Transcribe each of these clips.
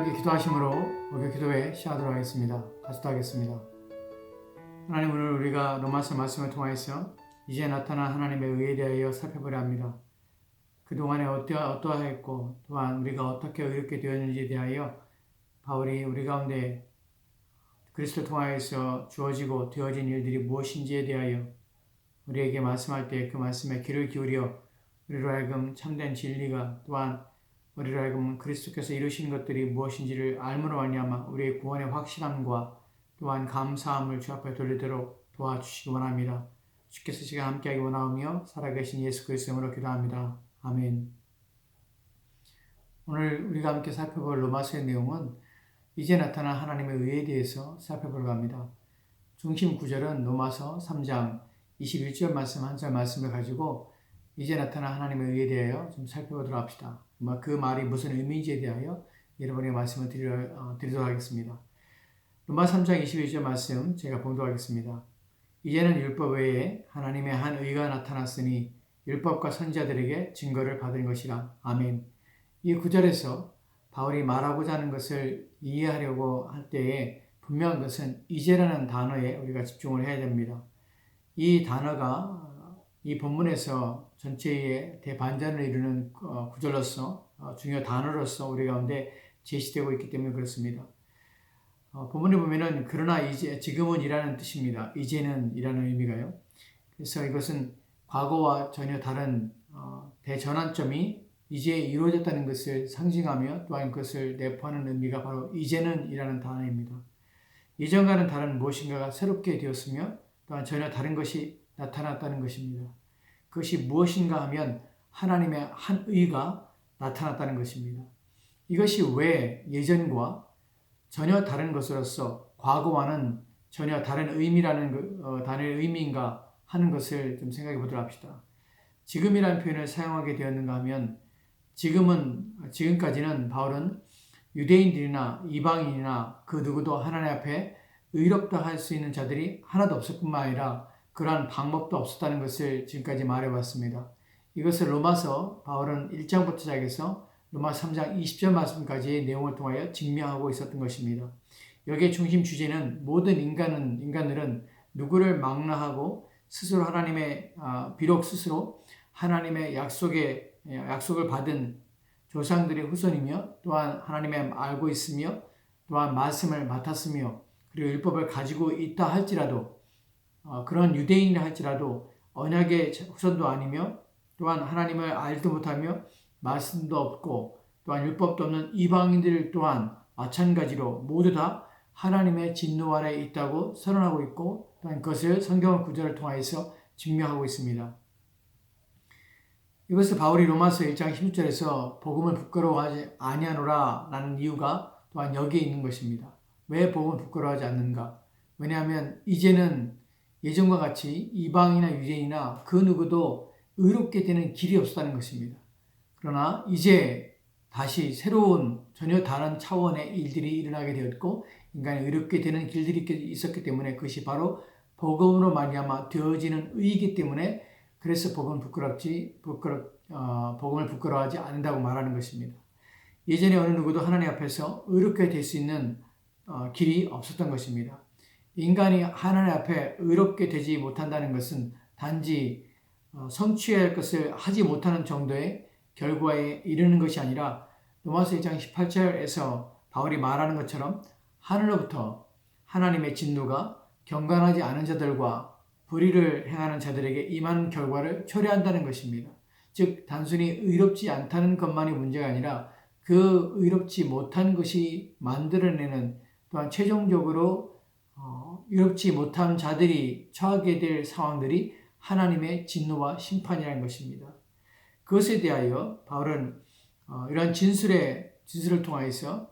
함께 기도하심으로 목요 기도회 시작하도록 하겠습니다. 기도하겠습니다. 하나님, 오늘 우리가 로마서 말씀을 통하여서 이제 나타난 하나님의 의에 대하여 살펴보려 합니다. 그동안에 어떠하였고 또한 우리가 어떻게 의롭게 되었는지에 대하여 바울이 우리 가운데 그리스도를 통하여서 주어지고 되어진 일들이 무엇인지에 대하여 우리에게 말씀할 때 그 말씀에 귀를 기울여 우리로 하여금 참된 진리가 또한 우리로 하여금 그리스도께서 이루신 것들이 무엇인지를 알므로 말미암아 우리의 구원의 확실함과 또한 감사함을 주 앞에 돌리도록 도와주시기 원합니다. 주께서 지금 함께하기 원하오며 살아계신 예수 그리스도 이름으로 기도합니다. 아멘. 오늘 우리가 함께 살펴볼 로마서의 내용은 이제 나타난 하나님의 의에 대해서 살펴보려고 합니다. 중심 구절은 로마서 3장 21절 말씀 한 절 말씀을 가지고 이제 나타난 하나님의 의에 대하여 좀 살펴보도록 합시다. 그 말이 무슨 의미인지에 대하여 여러분에게 말씀을 드리도록 하겠습니다. 로마 3장 21절 말씀 제가 봉독하겠습니다. 이제는 율법 외에 하나님의 한 의가 나타났으니 율법과 선지자들에게 증거를 받은 것이라. 아멘. 이 구절에서 바울이 말하고자 하는 것을 이해하려고 할 때에 분명한 것은 이제라는 단어에 우리가 집중을 해야 됩니다. 이 단어가 이 본문에서 전체의 대반전을 이루는 구절로서 중요 단어로서 우리 가운데 제시되고 있기 때문에 그렇습니다. 본문에 보면은 그러나 이제 지금은 이라는 뜻입니다. 이제는 이라는 의미가요. 그래서 이것은 과거와 전혀 다른 대전환점이 이제 이루어졌다는 것을 상징하며 또한 그것을 내포하는 의미가 바로 이제는 이라는 단어입니다. 이전과는 다른 무엇인가가 새롭게 되었으며 또한 전혀 다른 것이 나타났다는 것입니다. 그것이 무엇인가 하면 하나님의 한 의가 나타났다는 것입니다. 이것이 왜 예전과 전혀 다른 것으로서 과거와는 전혀 다른 의미라는 단어의 의미인가 하는 것을 좀 생각해 보도록 합시다. 지금이라는 표현을 사용하게 되었는가 하면 지금까지는 바울은 유대인들이나 이방인이나 그 누구도 하나님 앞에 의롭다 할 수 있는 자들이 하나도 없을 뿐만 아니라 그러한 방법도 없었다는 것을 지금까지 말해봤습니다. 이것을 로마서 바울은 1장부터 시작해서 로마 3장 20절 말씀까지의 내용을 통하여 증명하고 있었던 것입니다. 여기에 중심 주제는 모든 인간들은 누구를 망라하고 스스로 비록 스스로 하나님의 약속을 받은 조상들의 후손이며 또한 하나님의 알고 있으며 또한 말씀을 맡았으며 그리고 율법을 가지고 있다 할지라도 그런 유대인이라 할지라도 언약의 후손도 아니며 또한 하나님을 알도 못하며 말씀도 없고 또한 율법도 없는 이방인들 또한 마찬가지로 모두 다 하나님의 진노 아래에 있다고 선언하고 있고 또한 그것을 성경 구절을 통해서 증명하고 있습니다. 이것을 바울이 로마서 1장 16절에서 복음을 부끄러워하지 아니하노라 라는 이유가 또한 여기에 있는 것입니다. 왜 복음을 부끄러워하지 않는가? 왜냐하면 이제는 예전과 같이 이방이나 유대인이나 그 누구도 의롭게 되는 길이 없었다는 것입니다. 그러나 이제 다시 새로운 전혀 다른 차원의 일들이 일어나게 되었고 인간이 의롭게 되는 길들이 있었기 때문에 그것이 바로 복음으로 말미암아 되어지는 의이기 때문에 그래서 복음을 부끄러워하지 않는다고 말하는 것입니다. 예전에 어느 누구도 하나님 앞에서 의롭게 될 수 있는 길이 없었던 것입니다. 인간이 하나님 앞에 의롭게 되지 못한다는 것은 단지 성취해야 할 것을 하지 못하는 정도의 결과에 이르는 것이 아니라 로마서 1장 18절에서 바울이 말하는 것처럼 하늘로부터 하나님의 진노가 경건하지 않은 자들과 불의를 행하는 자들에게 임하는 결과를 초래한다는 것입니다. 즉 단순히 의롭지 않다는 것만이 문제가 아니라 그 의롭지 못한 것이 만들어내는 또한 최종적으로 의롭지 못한 자들이 처하게 될 상황들이 하나님의 진노와 심판이라는 것입니다. 그것에 대하여 바울은 이러한 진술을 통하여서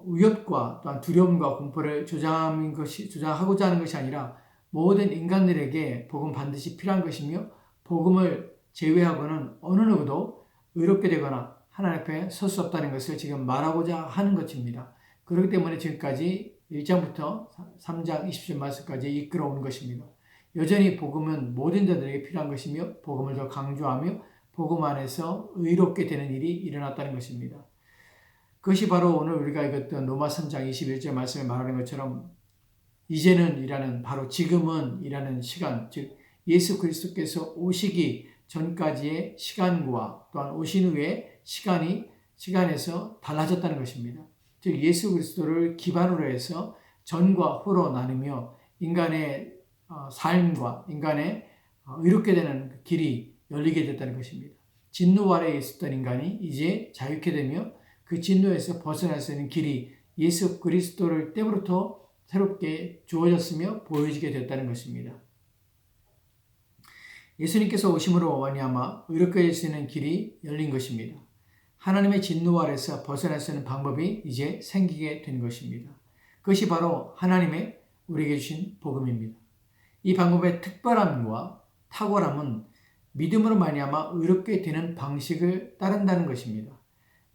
위협과 또한 두려움과 공포를 조장하고자 하는 것이 아니라 모든 인간들에게 복음 반드시 필요한 것이며 복음을 제외하고는 어느 누구도 의롭게 되거나 하나님 앞에 설 수 없다는 것을 지금 말하고자 하는 것입니다. 그렇기 때문에 지금까지 1장부터 3장 20절 말씀까지 이끌어오는 것입니다. 여전히 복음은 모든 자들에게 필요한 것이며 복음을 더 강조하며 복음 안에서 의롭게 되는 일이 일어났다는 것입니다. 그것이 바로 오늘 우리가 읽었던 로마 3장 21절 말씀에 말하는 것처럼 이제는 이라는, 바로 지금은 이라는 시간, 즉 예수 그리스도께서 오시기 전까지의 시간과 또한 오신 후의 시간에서 달라졌다는 것입니다. 즉 예수 그리스도를 기반으로 해서 전과 후로 나누며 인간의 삶과 인간의 의롭게 되는 길이 열리게 됐다는 것입니다. 진노 아래에 있었던 인간이 이제 자유케 되며 그 진노에서 벗어날 수 있는 길이 예수 그리스도를 때부터 새롭게 주어졌으며 보여지게 됐다는 것입니다. 예수님께서 오심으로 말미암아 의롭게 될 수 있는 길이 열린 것입니다. 하나님의 진노 아래서 벗어날 수 있는 방법이 이제 생기게 된 것입니다. 그것이 바로 하나님의 우리에게 주신 복음입니다. 이 방법의 특별함과 탁월함은 믿음으로 말미암아 의롭게 되는 방식을 따른다는 것입니다.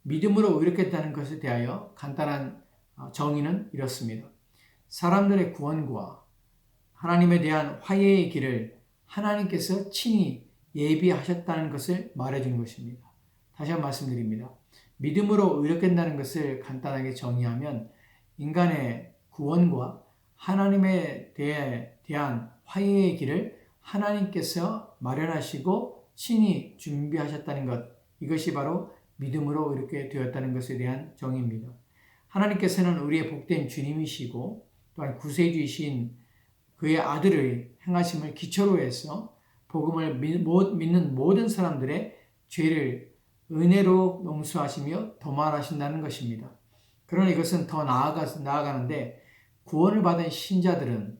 믿음으로 의롭게 됐다는 것에 대하여 간단한 정의는 이렇습니다. 사람들의 구원과 하나님에 대한 화해의 길을 하나님께서 친히 예비하셨다는 것을 말해주는 것입니다. 다시 한번 말씀드립니다. 믿음으로 의롭게 된다는 것을 간단하게 정의하면 인간의 구원과 하나님에 대한 화해의 길을 하나님께서 마련하시고 친히 준비하셨다는 것, 이것이 바로 믿음으로 의롭게 되었다는 것에 대한 정의입니다. 하나님께서는 우리의 복된 주님이시고 또한 구세주이신 그의 아들의 행하심을 기초로 해서 복음을 믿는 모든 사람들의 죄를 은혜로 용서하시며 도말하신다는 것입니다. 그러나 이것은 더 나아가는데 구원을 받은 신자들은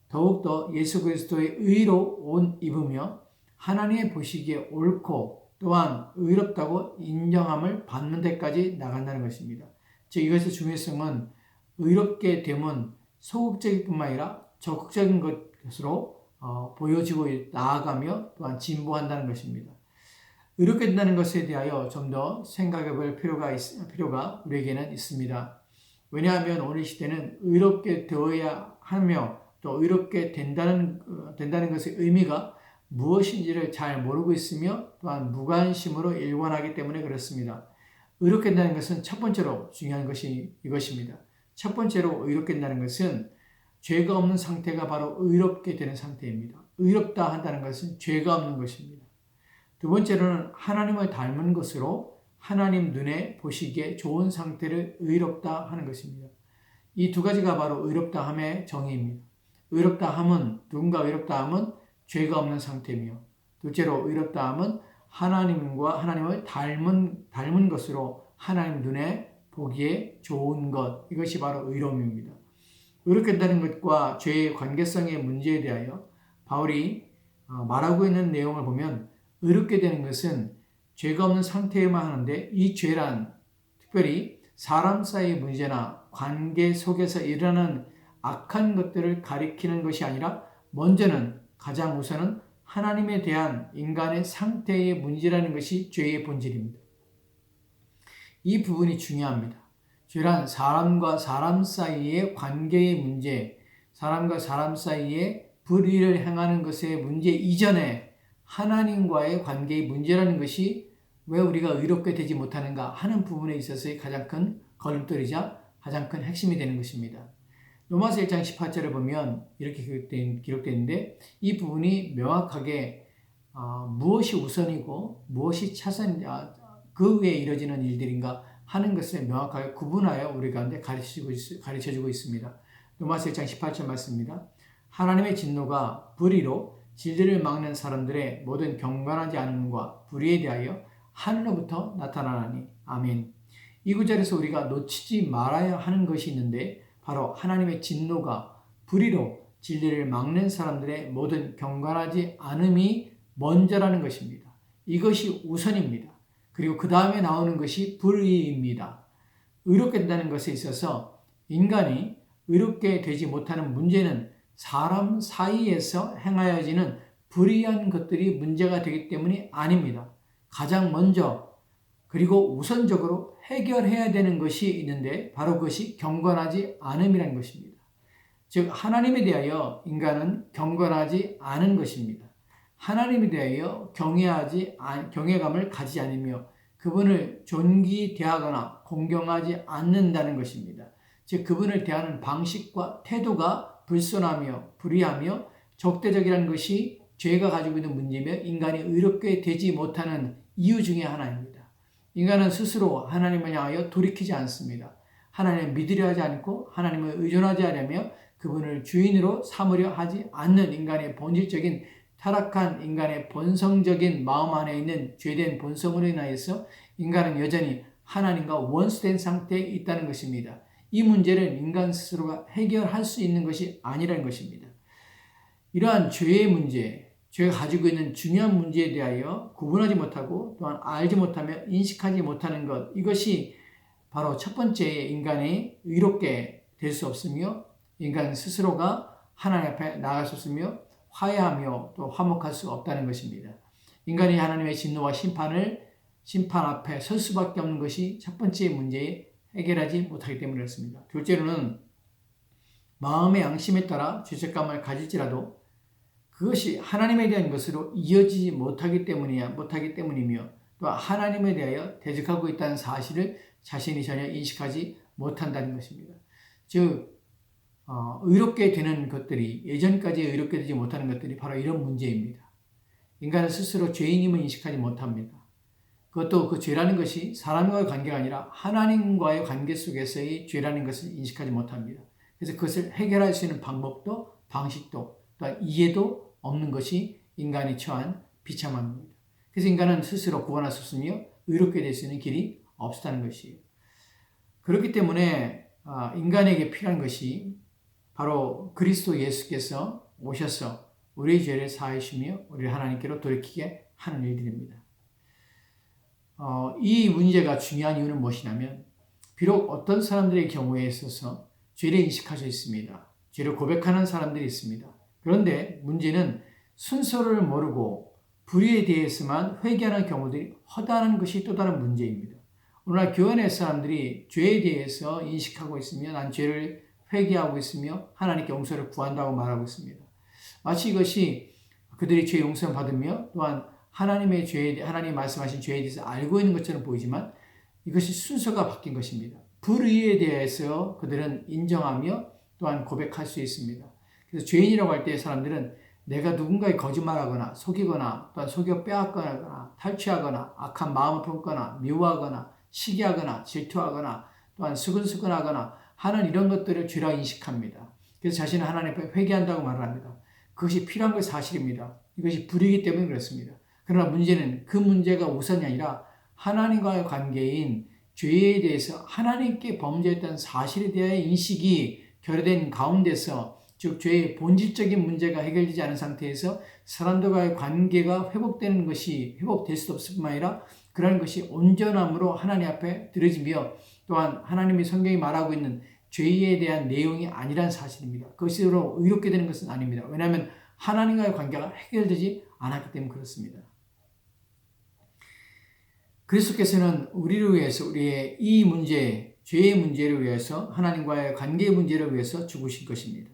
더욱더 예수 그리스도의 의로 옷 입으며 하나님의 보시기에 옳고 또한 의롭다고 인정함을 받는 데까지 나간다는 것입니다. 즉 이것의 중요성은 의롭게 됨은 소극적일 뿐만 아니라 적극적인 것으로 보여지고 나아가며 또한 진보한다는 것입니다. 의롭게 된다는 것에 대하여 좀 더 생각해 볼 필요가 우리에게는 있습니다. 왜냐하면 오늘 시대는 의롭게 되어야 하며 또 의롭게 된다는 것의 의미가 무엇인지를 잘 모르고 있으며 또한 무관심으로 일관하기 때문에 그렇습니다. 의롭게 된다는 것은 첫 번째로 중요한 것이 이것입니다. 첫 번째로 의롭게 된다는 것은 죄가 없는 상태가 바로 의롭게 되는 상태입니다. 의롭다 한다는 것은 죄가 없는 것입니다. 두 번째로는 하나님을 닮은 것으로 하나님 눈에 보시기에 좋은 상태를 의롭다 하는 것입니다. 이 두 가지가 바로 의롭다 함의 정의입니다. 의롭다 함은, 누군가 의롭다 함은 죄가 없는 상태이며, 둘째로 의롭다 함은 하나님을 닮은 것으로 하나님 눈에 보기에 좋은 것, 이것이 바로 의로움입니다. 의롭게 된다는 것과 죄의 관계성의 문제에 대하여 바울이 말하고 있는 내용을 보면 의롭게 되는 것은 죄가 없는 상태에만 하는데 이 죄란 특별히 사람 사이의 문제나 관계 속에서 일어나는 악한 것들을 가리키는 것이 아니라 가장 우선은 하나님에 대한 인간의 상태의 문제라는 것이 죄의 본질입니다. 이 부분이 중요합니다. 죄란 사람과 사람 사이의 관계의 문제, 사람과 사람 사이의 불의를 행하는 것의 문제 이전에 하나님과의 관계의 문제라는 것이 왜 우리가 의롭게 되지 못하는가 하는 부분에 있어서의 가장 큰 걸림돌이자 가장 큰 핵심이 되는 것입니다. 로마서 1장 18절을 보면 이렇게 기록되어 있는데 이 부분이 명확하게 무엇이 우선이고 무엇이 그 위에 이루어지는 일들인가 하는 것을 명확하게 구분하여 우리 가운데 가르쳐주고 있습니다. 로마서 1장 18절 말씀입니다. 하나님의 진노가 불의로 진리를 막는 사람들의 모든 경건하지 않음과 불의에 대하여 하늘로부터 나타나나니. 아멘. 이 구절에서 우리가 놓치지 말아야 하는 것이 있는데 바로 하나님의 진노가 불의로 진리를 막는 사람들의 모든 경건하지 않음이 먼저라는 것입니다. 이것이 우선입니다. 그리고 그 다음에 나오는 것이 불의입니다. 의롭게 된다는 것에 있어서 인간이 의롭게 되지 못하는 문제는 사람 사이에서 행하여지는 불의한 것들이 문제가 되기 때문이 아닙니다. 가장 먼저 그리고 우선적으로 해결해야 되는 것이 있는데 바로 그것이 경건하지 않음이라는 것입니다. 즉 하나님에 대하여 인간은 경건하지 않은 것입니다. 하나님에 대하여 경외감을 가지지 않으며 그분을 존귀대하거나 공경하지 않는다는 것입니다. 즉 그분을 대하는 방식과 태도가 불손하며 불의하며 적대적이라는 것이 죄가 가지고 있는 문제며 인간이 의롭게 되지 못하는 이유 중에 하나입니다. 인간은 스스로 하나님을 향하여 돌이키지 않습니다. 하나님을 믿으려 하지 않고 하나님을 의존하지 않으며 그분을 주인으로 삼으려 하지 않는 인간의 본질적인 타락한 인간의 본성적인 마음 안에 있는 죄된 본성으로 인하여서 인간은 여전히 하나님과 원수된 상태에 있다는 것입니다. 이 문제를 인간 스스로가 해결할 수 있는 것이 아니라는 것입니다. 이러한 죄의 문제, 죄가 가지고 있는 중요한 문제에 대하여 구분하지 못하고 또한 알지 못하며 인식하지 못하는 것, 이것이 바로 첫 번째 인간이 의롭게 될 수 없으며 인간 스스로가 하나님 앞에 나아갈 수 없으며 화해하며 또 화목할 수 없다는 것입니다. 인간이 하나님의 진노와 심판 앞에 설 수밖에 없는 것이 첫 번째 문제에 해결하지 못하기 때문에 그렇습니다. 둘째로는 마음의 양심에 따라 죄책감을 가질지라도 그것이 하나님에 대한 것으로 이어지지 못하기 때문이며 또 하나님에 대하여 대적하고 있다는 사실을 자신이 전혀 인식하지 못한다는 것입니다. 즉 의롭게 되는 것들이 예전까지 의롭게 되지 못하는 것들이 바로 이런 문제입니다. 인간은 스스로 죄인임을 인식하지 못합니다. 그것도 그 죄라는 것이 사람과의 관계가 아니라 하나님과의 관계 속에서의 죄라는 것을 인식하지 못합니다. 그래서 그것을 해결할 수 있는 방법도 방식도 또한 이해도 없는 것이 인간이 처한 비참함입니다. 그래서 인간은 스스로 구원할 수 없으며 의롭게 될 수 있는 길이 없다는 것이에요. 그렇기 때문에 인간에게 필요한 것이 바로 그리스도 예수께서 오셔서 우리의 죄를 사하여 주시며 우리를 하나님께로 돌이키게 하는 일들입니다. 이 문제가 중요한 이유는 무엇이냐면 비록 어떤 사람들의 경우에 있어서 죄를 인식할 수 있습니다. 죄를 고백하는 사람들이 있습니다. 그런데 문제는 순서를 모르고 불의에 대해서만 회개하는 경우들이 허다한 것이 또 다른 문제입니다. 오늘날 교회 내 사람들이 죄에 대해서 인식하고 있으며 난 죄를 회개하고 있으며 하나님께 용서를 구한다고 말하고 있습니다. 마치 이것이 그들이 죄 용서를 받으며 또한 하나님이 말씀하신 죄에 대해서 알고 있는 것처럼 보이지만 이것이 순서가 바뀐 것입니다. 불의에 대해서 그들은 인정하며 또한 고백할 수 있습니다. 그래서 죄인이라고 할 때 사람들은 내가 누군가에 거짓말하거나 속이거나 또한 속여 빼앗거나 탈취하거나 악한 마음을 품거나 미워하거나 시기하거나 질투하거나 또한 수근수근하거나 하는 이런 것들을 죄라 인식합니다. 그래서 자신은 하나님 앞에 회개한다고 말을 합니다. 그것이 필요한 것 사실입니다. 이것이 불이기 때문에 그렇습니다. 그러나 문제는 그 문제가 우선이 아니라 하나님과의 관계인 죄에 대해서 하나님께 범죄했다는 사실에 대한 인식이 결여된 가운데서 즉 죄의 본질적인 문제가 해결되지 않은 상태에서 사람들과의 관계가 회복될 수도 없을 뿐만 아니라 그러한 것이 온전함으로 하나님 앞에 드려지며 또한 하나님이 성경이 말하고 있는 죄에 대한 내용이 아니란 사실입니다. 그것으로 의롭게 되는 것은 아닙니다. 왜냐하면 하나님과의 관계가 해결되지 않았기 때문에 그렇습니다. 그리스도께서는 우리를 위해서 우리의 이 문제, 죄의 문제를 위해서 하나님과의 관계의 문제를 위해서 죽으신 것입니다.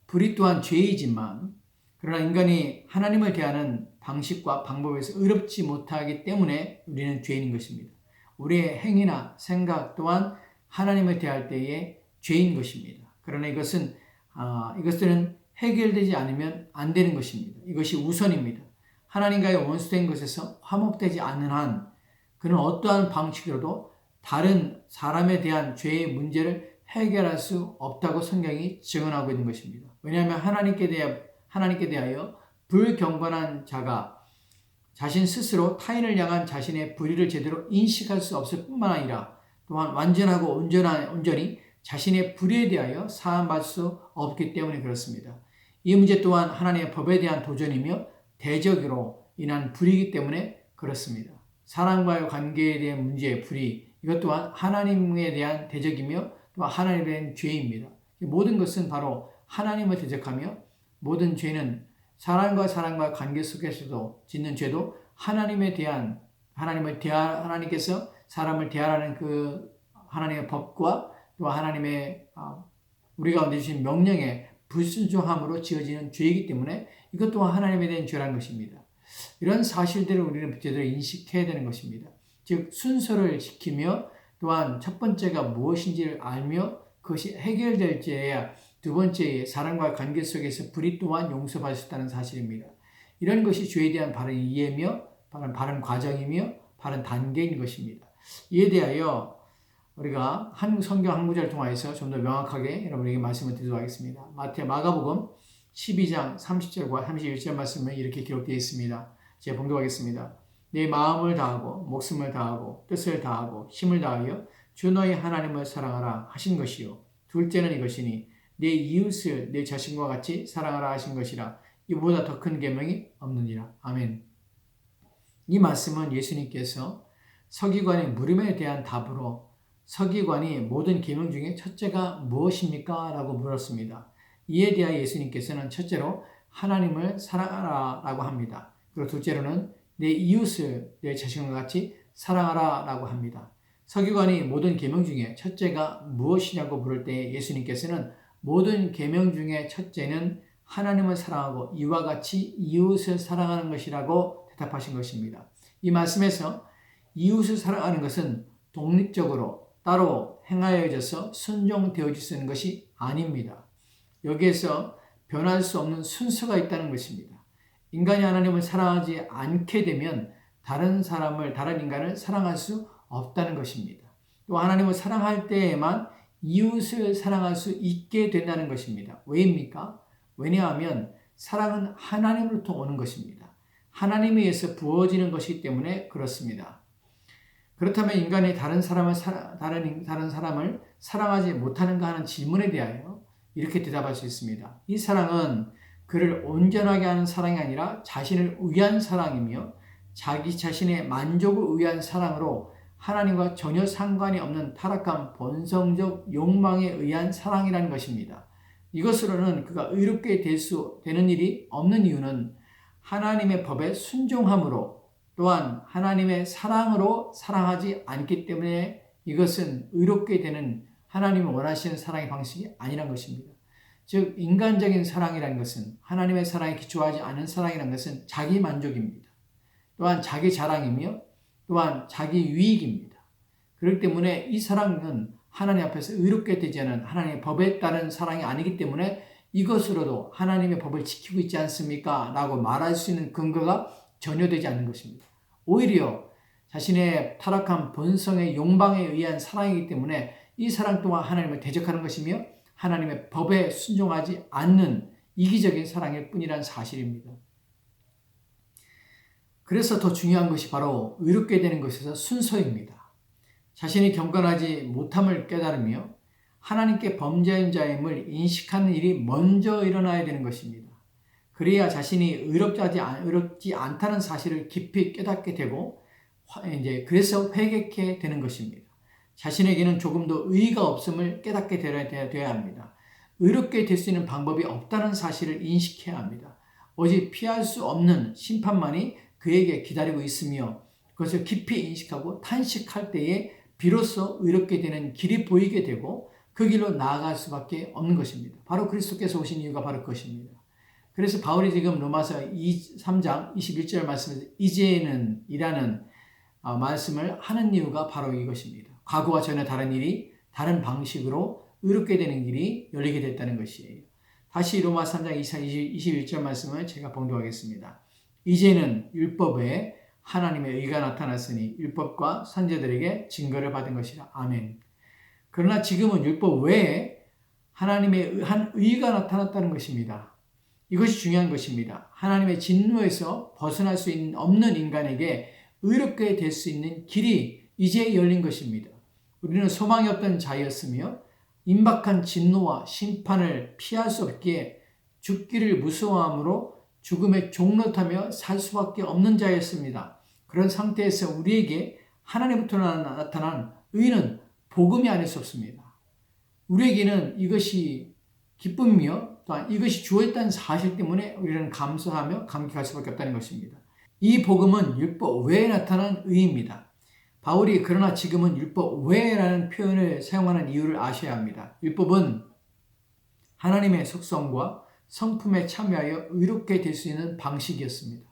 불의 또한 죄이지만 그러나 인간이 하나님을 대하는 방식과 방법에서 의롭지 못하기 때문에 우리는 죄인인 것입니다. 우리의 행위나 생각 또한 하나님을 대할 때의 죄인 것입니다. 그러나 이것들은 해결되지 않으면 안 되는 것입니다. 이것이 우선입니다. 하나님과의 원수된 것에서 화목되지 않는 한 그는 어떠한 방식으로도 다른 사람에 대한 죄의 문제를 해결할 수 없다고 성경이 증언하고 있는 것입니다. 왜냐하면 하나님께 대하여 불경건한 자가 자신 스스로 타인을 향한 자신의 불의를 제대로 인식할 수 없을 뿐만 아니라 또한 완전하고 온전히 자신의 불의에 대하여 사함받을 수 없기 때문에 그렇습니다. 이 문제 또한 하나님의 법에 대한 도전이며 대적으로 인한 불의이기 때문에 그렇습니다. 사람과의 관계에 대한 문제의 불의, 이것 또한 하나님에 대한 대적이며 또 하나님에 대한 죄입니다. 모든 것은 바로 하나님을 대적하며 모든 죄는 사람과의 관계 속에서도 짓는 죄도 하나님께서 사람을 대하라는 그 하나님의 법과 또 하나님의 우리 가운데 주신 명령에 불순종함으로 지어지는 죄이기 때문에 이것 또한 하나님에 대한 죄라는 것입니다. 이런 사실들을 우리는 제대로 인식해야 되는 것입니다. 즉 순서를 지키며 또한 첫 번째가 무엇인지를 알며 그것이 해결될 때에야 두 번째의 사랑과 관계 속에서 불이 또한 용서받을 수 있다는 사실입니다. 이런 것이 주에 대한 바른 이해며 바른 과정이며 바른 단계인 것입니다. 이에 대하여 우리가 한 성경 한 구절을 통해서 좀 더 명확하게 여러분에게 말씀을 드리도록 하겠습니다. 마가복음 12장 30절과 31절 말씀은 이렇게 기록되어 있습니다. 제가 봉독하겠습니다. 내 마음을 다하고 목숨을 다하고 뜻을 다하고 힘을 다하여 주 너의 하나님을 사랑하라 하신 것이요. 둘째는 이것이니 내 이웃을 내 자신과 같이 사랑하라 하신 것이라. 이보다 더 큰 계명이 없느니라. 아멘. 이 말씀은 예수님께서 서기관의 물음에 대한 답으로 서기관이 모든 계명 중에 첫째가 무엇입니까? 라고 물었습니다. 이에 대하여 예수님께서는 첫째로 하나님을 사랑하라 라고 합니다. 그리고 둘째로는 내 이웃을 내 자신과 같이 사랑하라 라고 합니다. 서기관이 모든 계명 중에 첫째가 무엇이냐고 물을 때 예수님께서는 모든 계명 중에 첫째는 하나님을 사랑하고 이와 같이 이웃을 사랑하는 것이라고 대답하신 것입니다. 이 말씀에서 이웃을 사랑하는 것은 독립적으로 따로 행하여져서 순종되어지는 것이 아닙니다. 여기에서 변할 수 없는 순서가 있다는 것입니다. 인간이 하나님을 사랑하지 않게 되면 다른 인간을 사랑할 수 없다는 것입니다. 또 하나님을 사랑할 때에만 이웃을 사랑할 수 있게 된다는 것입니다. 왜입니까? 왜냐하면 사랑은 하나님으로부터 오는 것입니다. 하나님에 의해서 부어지는 것이기 때문에 그렇습니다. 그렇다면 인간이 다른 사람을 사랑하지 못하는가 하는 질문에 대하여 이렇게 대답할 수 있습니다. 이 사랑은 그를 온전하게 하는 사랑이 아니라 자신을 위한 사랑이며 자기 자신의 만족을 위한 사랑으로 하나님과 전혀 상관이 없는 타락한 본성적 욕망에 의한 사랑이라는 것입니다. 이것으로는 그가 의롭게 되는 일이 없는 이유는 하나님의 법에 순종함으로 또한 하나님의 사랑으로 사랑하지 않기 때문에 이것은 의롭게 되는 하나님이 원하시는 사랑의 방식이 아니란 것입니다. 즉 인간적인 사랑이라는 것은 하나님의 사랑에 기초하지 않은 사랑이라는 것은 자기 만족입니다. 또한 자기 자랑이며 또한 자기 유익입니다. 그렇기 때문에 이 사랑은 하나님 앞에서 의롭게 되지 않은 하나님의 법에 따른 사랑이 아니기 때문에 이것으로도 하나님의 법을 지키고 있지 않습니까? 라고 말할 수 있는 근거가 전혀 되지 않는 것입니다. 오히려 자신의 타락한 본성의 욕망에 의한 사랑이기 때문에 이 사랑 또한 하나님을 대적하는 것이며 하나님의 법에 순종하지 않는 이기적인 사랑일 뿐이라는 사실입니다. 그래서 더 중요한 것이 바로 의롭게 되는 것에서 순서입니다. 자신이 경건하지 못함을 깨달으며 하나님께 범죄한 자임을 인식하는 일이 먼저 일어나야 되는 것입니다. 그래야 자신이 의롭지 않다는 사실을 깊이 깨닫게 되고 그래서 회개케 되는 것입니다. 자신에게는 조금도 의의가 없음을 깨닫게 되어야 합니다. 의롭게 될 수 있는 방법이 없다는 사실을 인식해야 합니다. 오직 피할 수 없는 심판만이 그에게 기다리고 있으며 그것을 깊이 인식하고 탄식할 때에 비로소 의롭게 되는 길이 보이게 되고 그 길로 나아갈 수밖에 없는 것입니다. 바로 그리스도께서 오신 이유가 바로 그것입니다. 그래서 바울이 지금 로마서 3장 21절 말씀에서 이제는 이라는 말씀을 하는 이유가 바로 이것입니다. 과거와 전혀 다른 일이 다른 방식으로 의롭게 되는 길이 열리게 됐다는 것이에요. 다시 로마 3장 21절 말씀을 제가 봉독하겠습니다. 이제는 율법에 하나님의 의가 나타났으니 율법과 선지자들에게 증거를 받은 것이라. 아멘. 그러나 지금은 율법 외에 하나님의 한 의가 나타났다는 것입니다. 이것이 중요한 것입니다. 하나님의 진노에서 벗어날 수 없는 인간에게 의롭게 될 수 있는 길이 이제 열린 것입니다. 우리는 소망이 없던 자였으며 임박한 진노와 심판을 피할 수 없기에 죽기를 무서워함으로 죽음의 종노타며 살 수밖에 없는 자였습니다. 그런 상태에서 우리에게 하나님부터 나타난 의는 복음이 아닐 수 없습니다. 우리에게는 이것이 기쁨이며 또한 이것이 주어졌다는 사실 때문에 우리는 감사하며 감격할 수밖에 없다는 것입니다. 이 복음은 율법 외에 나타난 의입니다. 바울이 그러나 지금은 율법 외라는 표현을 사용하는 이유를 아셔야 합니다. 율법은 하나님의 속성과 성품에 참여하여 의롭게 될 수 있는 방식이었습니다.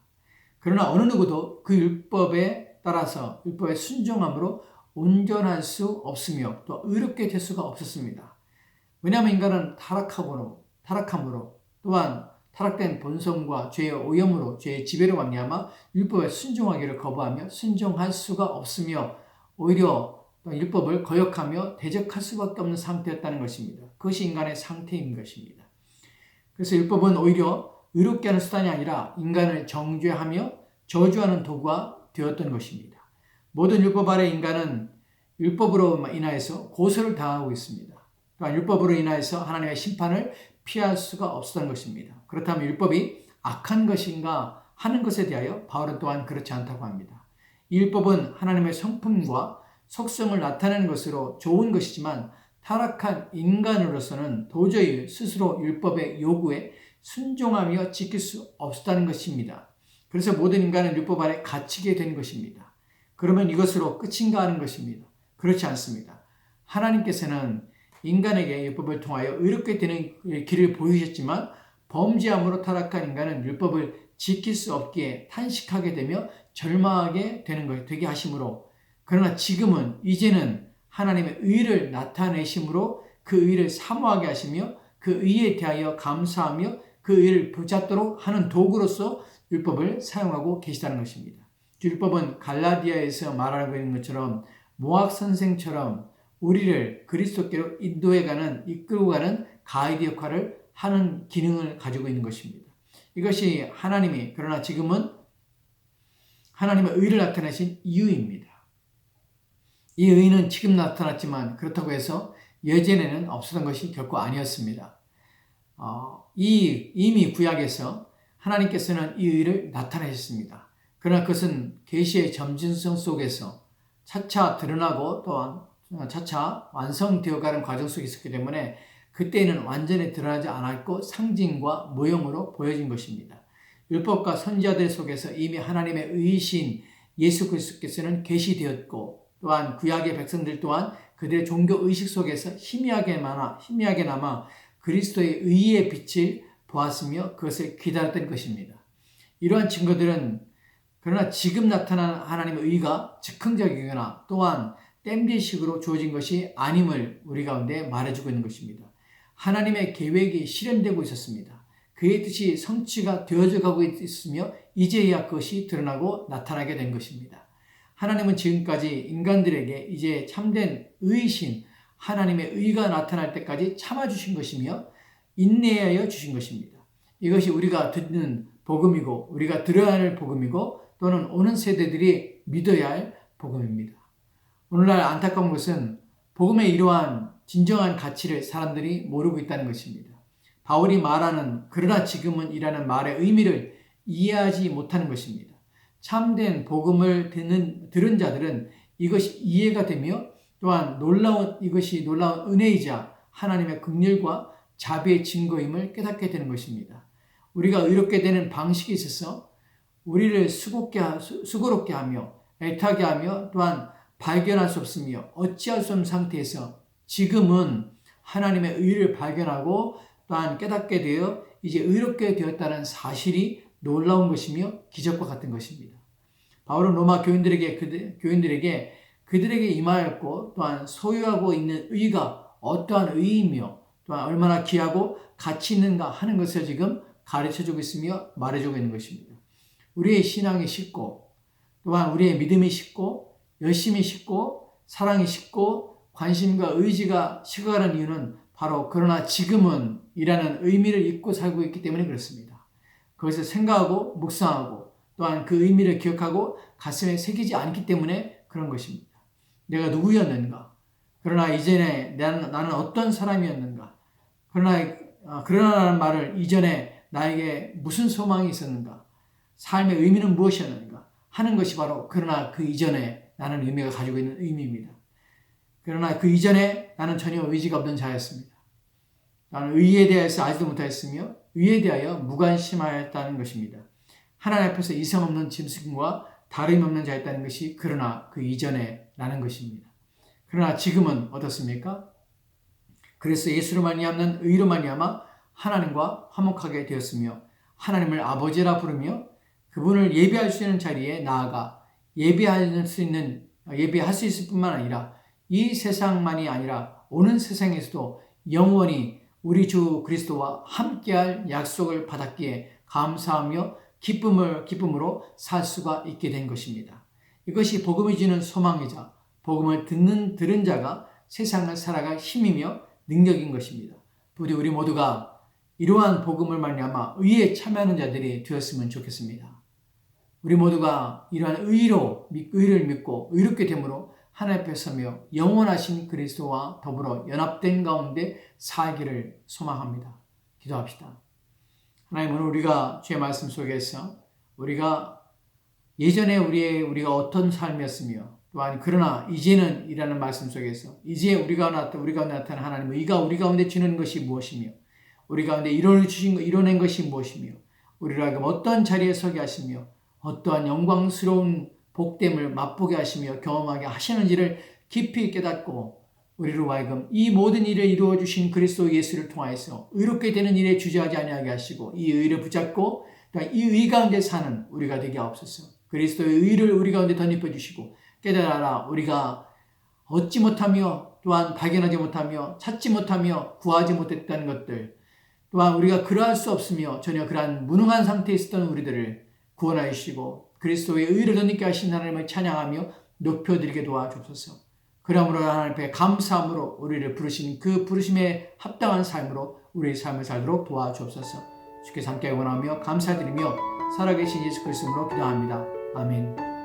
그러나 어느 누구도 그 율법에 따라서 율법에 순종함으로 온전할 수 없으며 또 의롭게 될 수가 없었습니다. 왜냐하면 인간은 타락함으로 또한 타락된 본성과 죄의 오염으로 죄의 지배로 말미암아 율법에 순종하기를 거부하며 순종할 수가 없으며 오히려 율법을 거역하며 대적할 수밖에 없는 상태였다는 것입니다. 그것이 인간의 상태인 것입니다. 그래서 율법은 오히려 의롭게 하는 수단이 아니라 인간을 정죄하며 저주하는 도구가 되었던 것입니다. 모든 율법 아래 인간은 율법으로 인하여서 고소를 당하고 있습니다. 또한 율법으로 인하여서 하나님의 심판을 피할 수가 없었던 것입니다. 그렇다면 율법이 악한 것인가 하는 것에 대하여 바울은 또한 그렇지 않다고 합니다. 이 율법은 하나님의 성품과 속성을 나타내는 것으로 좋은 것이지만 타락한 인간으로서는 도저히 스스로 율법의 요구에 순종하며 지킬 수 없었다는 것입니다. 그래서 모든 인간은 율법 아래 갇히게 된 것입니다. 그러면 이것으로 끝인가 하는 것입니다. 그렇지 않습니다. 하나님께서는 인간에게 율법을 통하여 의롭게 되는 길을 보이셨지만 범죄함으로 타락한 인간은 율법을 지킬 수 없기에 탄식하게 되며 절망하게 되게 하심으로, 그러나 지금은 이제는 하나님의 의를 나타내심으로 그 의를 사모하게 하시며 그 의에 대하여 감사하며 그 의를 붙잡도록 하는 도구로서 율법을 사용하고 계시다는 것입니다. 율법은 갈라디아에서 말하고 있는 것처럼 모학 선생처럼 우리를 그리스도께로 이끌고 가는 가이드 역할을 하는 기능을 가지고 있는 것입니다. 이것이 하나님이 그러나 지금은 하나님의 의를 나타내신 이유입니다. 이 의는 지금 나타났지만 그렇다고 해서 예전에는 없었던 것이 결코 아니었습니다. 이미 구약에서 하나님께서는 이 의를 나타내셨습니다. 그러나 그것은 계시의 점진성 속에서 차차 드러나고 또한 차차 완성되어가는 과정 속에 있었기 때문에 그때는 완전히 드러나지 않았고 상징과 모형으로 보여진 것입니다. 율법과 선지자들 속에서 이미 하나님의 의신 예수 그리스도께서는 계시되었고 또한 구약의 백성들 또한 그들의 종교 의식 속에서 희미하게 남아 그리스도의 의의 빛을 보았으며 그것을 기다렸던 것입니다. 이러한 증거들은 그러나 지금 나타난 하나님의 의가 즉흥적이거나 또한 땜질식으로 주어진 것이 아님을 우리 가운데 말해주고 있는 것입니다. 하나님의 계획이 실현되고 있었습니다. 그의 뜻이 성취가 되어져 가고 있으며 이제야 그것이 드러나고 나타나게 된 것입니다. 하나님은 지금까지 인간들에게 이제 참된 의이신 하나님의 의가 나타날 때까지 참아주신 것이며 인내하여 주신 것입니다. 이것이 우리가 듣는 복음이고 우리가 들어야 할 복음이고 또는 오는 세대들이 믿어야 할 복음입니다. 오늘날 안타까운 것은 복음의 이러한 진정한 가치를 사람들이 모르고 있다는 것입니다. 바울이 말하는 그러나 지금은 이라는 말의 의미를 이해하지 못하는 것입니다. 참된 복음을 들은 자들은 이것이 이해가 되며 또한 이것이 놀라운 은혜이자 하나님의 긍휼과 자비의 증거임을 깨닫게 되는 것입니다. 우리가 의롭게 되는 방식에 있어서 우리를 수고롭게 하며 애타게 하며 또한 발견할 수 없으며 어찌할 수 없는 상태에서 지금은 하나님의 의를 발견하고 또한 깨닫게 되어 이제 의롭게 되었다는 사실이 놀라운 것이며 기적과 같은 것입니다. 바울은 로마 교인들에게 그들에게 임하였고 또한 소유하고 있는 의가 어떠한 의이며 또한 얼마나 귀하고 가치 있는가 하는 것을 지금 가르쳐주고 있으며 말해주고 있는 것입니다. 우리의 신앙이 쉽고 또한 우리의 믿음이 쉽고 열심이 쉽고 사랑이 쉽고 관심과 의지가 식어가는 이유는 바로 그러나 지금은 이라는 의미를 잊고 살고 있기 때문에 그렇습니다. 그것을 생각하고 묵상하고 또한 그 의미를 기억하고 가슴에 새기지 않기 때문에 그런 것입니다. 내가 누구였는가? 그러나 이전에 나는 어떤 사람이었는가? 그러나라는 말을 이전에 나에게 무슨 소망이 있었는가? 삶의 의미는 무엇이었는가? 하는 것이 바로 그러나 그 이전에 나는 의미가 가지고 있는 의미입니다. 그러나 그 이전에 나는 전혀 의지가 없는 자였습니다. 나는 의에 대해서 알지도 못하였으며 의에 대하여 무관심하였다는 것입니다. 하나님 앞에서 이성 없는 짐승과 다름이 없는 자였다는 것이 그러나 그 이전에 라는 것입니다. 그러나 지금은 어떻습니까? 그래서 예수로 말미암는 의로 말미암아 하나님과 화목하게 되었으며 하나님을 아버지라 부르며 그분을 예배할 수 있는 자리에 나아가 예배할 수 있을 뿐만 아니라 이 세상만이 아니라 오는 세상에서도 영원히 우리 주 그리스도와 함께할 약속을 받았기에 감사하며 기쁨으로 살 수가 있게 된 것입니다. 이것이 복음이 주는 소망이자 복음을 들은 자가 세상을 살아갈 힘이며 능력인 것입니다. 부디 우리 모두가 이러한 복음을 말미암아 의에 참여하는 자들이 되었으면 좋겠습니다. 우리 모두가 이러한 의를 믿고 의롭게 됨으로 하나님 앞에 서며 영원하신 그리스도와 더불어 연합된 가운데 살기를 소망합니다. 기도합시다. 하나님, 오늘 우리가 주의 말씀 속에서 우리가 예전에 우리가 어떤 삶이었으며 또한 그러나 이제는 이라는 말씀 속에서 이제 우리가 나타난 하나님의 의가 우리 가운데 주는 것이 무엇이며 우리 가운데 이뤄낸 것이 무엇이며 우리를 하여금 어떤 자리에 서게 하시며 어떠한 영광스러운 복됨을 맛보게 하시며 경험하게 하시는지를 깊이 깨닫고 우리로 하여금 이 모든 일을 이루어 주신 그리스도 예수를 통하여서 의롭게 되는 일에 주저하지 아니하게 하시고 이 의를 붙잡고 이 의 가운데 사는 우리가 되게 하옵소서. 그리스도의 의를 우리 가운데 덧입혀 주시고 깨달아라. 우리가 얻지 못하며 또한 발견하지 못하며 찾지 못하며 구하지 못했다는 것들, 또한 우리가 그러할 수 없으며 전혀 그러한 무능한 상태에 있었던 우리들을 구원하여 주시고 그리스도의 의를 덧입게 하신 하나님을 찬양하며 높여드리게 도와주옵소서. 그러므로 하나님 앞에 감사함으로 우리를 부르신 그 부르심에 합당한 삶으로 우리의 삶을 살도록 도와주옵소서. 주께서 함께 원하며 감사드리며 살아계신 예수 그리스도로 기도합니다. 아멘.